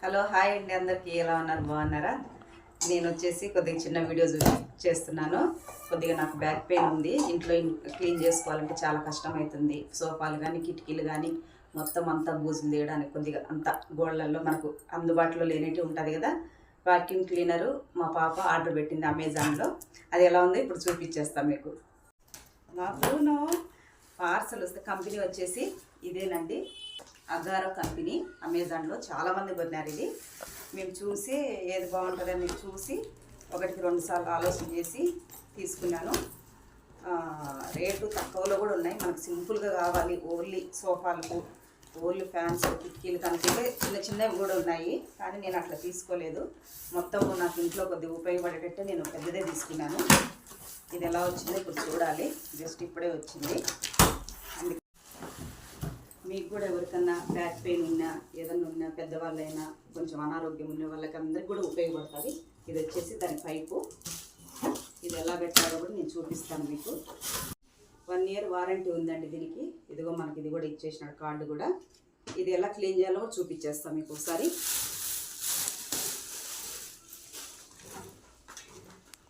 Hello hi అండి, అందరికీ ఎలా ఉన్నారు? బాగున్నారా? నేను వచ్చేసి కొద్దిగా చిన్న వీడియోస్ చేస్తున్నాను. కొద్దిగా నాకు బ్యాక్ పెయిన్ ఉంది. ఇంట్లో క్లీన్ చేసుకోవాలంటే చాలా కష్టం అవుతుంది. సోఫాలు కానీ కిటికీలు కానీ మొత్తం అంతా బూజులు తీయడానికి కొద్దిగా అంతా గోడలలో మనకు అందుబాటులో లేనిటి ఉంటుంది కదా. వాక్యూమ్ క్లీనరు మా పాప ఆర్డర్ పెట్టింది అమెజాన్లో. అది ఎలా ఉందో ఇప్పుడు చూపించేస్తాం మీకు. మాకు పార్సల్ వస్తే కంపెనీ వచ్చేసి ఇదేనండి, అగారో కంపెనీ. అమెజాన్లో చాలామంది కొన్నారు. ఇది మేము చూసి ఏది బాగుంటుందని చూసి ఒకటికి 2 సార్లు ఆలోచన చేసి తీసుకున్నాను. రేటు తక్కువలో కూడా ఉన్నాయి. మనకు సింపుల్గా కావాలి, ఓన్లీ సోఫాలకు, ఓన్లీ ఫ్యాన్స్, కిటికీలు కనుకుంటే చిన్న చిన్నవి కూడా ఉన్నాయి. కానీ నేను అట్లా తీసుకోలేదు. మొత్తం నాకు ఇంట్లో కొద్దిగా ఉపయోగపడేటట్టు నేను పెద్దదే తీసుకున్నాను. ఇది ఎలా వచ్చిందో ఇప్పుడు చూడాలి. జస్ట్ ఇప్పుడే వచ్చింది. మీకు కూడా ఎవరికన్నా బ్యాక్ పెయిన్ ఉన్నా, ఏదన్నా ఉన్నా, పెద్దవాళ్ళైనా కొంచెం అనారోగ్యం ఉన్న వాళ్ళకి అందరికి కూడా ఉపయోగపడుతుంది. ఇది వచ్చేసి దాని పైపు. ఇది ఎలా పెట్టాలో కూడా నేను చూపిస్తాను మీకు. 1 ఇయర్ వారంటీ ఉందండి దీనికి. ఇదిగో మనకి ఇది కూడా ఇచ్చేసినాడు కార్డు కూడా. ఇది ఎలా క్లీన్ చేయాలో కూడా చూపించేస్తాను మీకు ఒకసారి.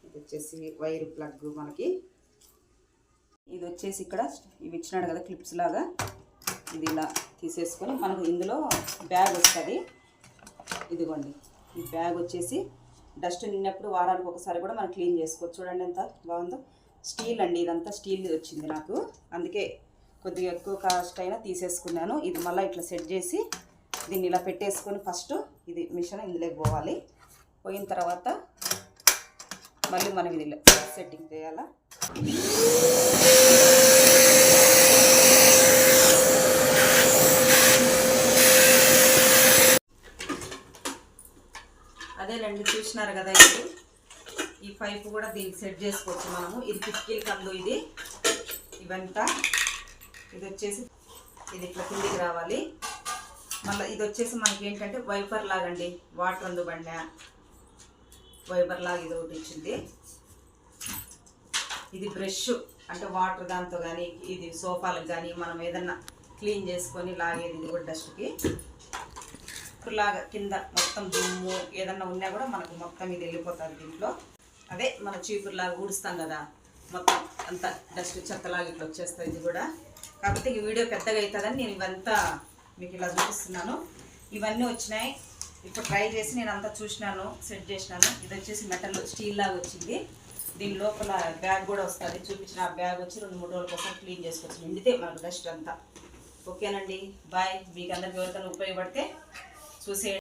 ఇది వచ్చేసి వైర్ ప్లగ్ మనకి. ఇది వచ్చేసి ఇక్కడ ఇవి ఇచ్చినాడు కదా క్లిప్స్ లాగా. ఇది ఇలా తీసేసుకొని మనకు ఇందులో బ్యాగ్ వస్తుంది. ఇదిగోండి, ఈ బ్యాగ్ వచ్చేసి డస్ట్ నిన్నప్పుడు వారానికి ఒకసారి కూడా మనం క్లీన్ చేసుకోవచ్చు. చూడండి ఎంత బాగుందో. స్టీల్ అండి, ఇదంతా స్టీల్ వచ్చింది నాకు. అందుకే కొద్దిగా ఎక్కువ కాస్ట్ అయినా తీసేసుకున్నాను. ఇది మళ్ళీ ఇట్లా సెట్ చేసి దీన్ని ఇలా పెట్టేసుకొని ఫస్ట్ ఇది మిషన్ ఇందులోకి పోవాలి. పోయిన తర్వాత మళ్ళీ మనం ఇది సెట్టింగ్ చేయాలా. అదేనండి, చూసినారు కదా. ఇది ఈ పైపు కూడా దీనికి సెట్ చేసుకోవచ్చు మనము. ఇది కిటికీలు కందు. ఇది ఇవంతా ఇది వచ్చేసి ఇది ఇట్లా కిందికి రావాలి. మళ్ళీ ఇది వచ్చేసి మనకి ఏంటంటే వైపర్ లాగండి, వాటర్ అందుబండి వైపర్ లాగా ఇది ఒకటి ఇచ్చింది. ఇది బ్రష్ అంటే వాటర్ దాంతో కానీ ఇది సోఫాలకు కానీ మనం ఏదన్నా క్లీన్ చేసుకొని లాగేది. ఇది కూడా డస్ట్కి లాగా కింద మొత్తం దుమ్ము ఏదన్నా ఉన్నా కూడా మనకు మొత్తం ఇది వెళ్ళిపోతుంది దీంట్లో. అదే మన చీపురులాగా ఊడుస్తాం కదా, మొత్తం అంతా డస్ట్ చెత్తలాగా ఇట్లా వచ్చేస్తుంది ఇది కూడా. కాకపోతే ఈ వీడియో పెద్దగా అవుతుందని నేను ఇవంతా మీకు ఇలా చూపిస్తున్నాను. ఇవన్నీ వచ్చినాయి. ఇప్పుడు ట్రై చేసి నేను అంతా చూసినాను, సెట్ చేసినాను. ఇది వచ్చేసి మెటల్ స్టీల్ లాగా వచ్చింది. దీని లోపల బ్యాగ్ కూడా వస్తుంది. చూపించిన ఆ బ్యాగ్ వచ్చి 2-3 రోజుల కోసం క్లీన్ చేసుకోవచ్చు. నిండితే మనకు డస్ట్ అంతా. ఓకేనండి, బాయ్. మీకు అందరికి ఎవరికైనా ఉపయోగపడితే చూసే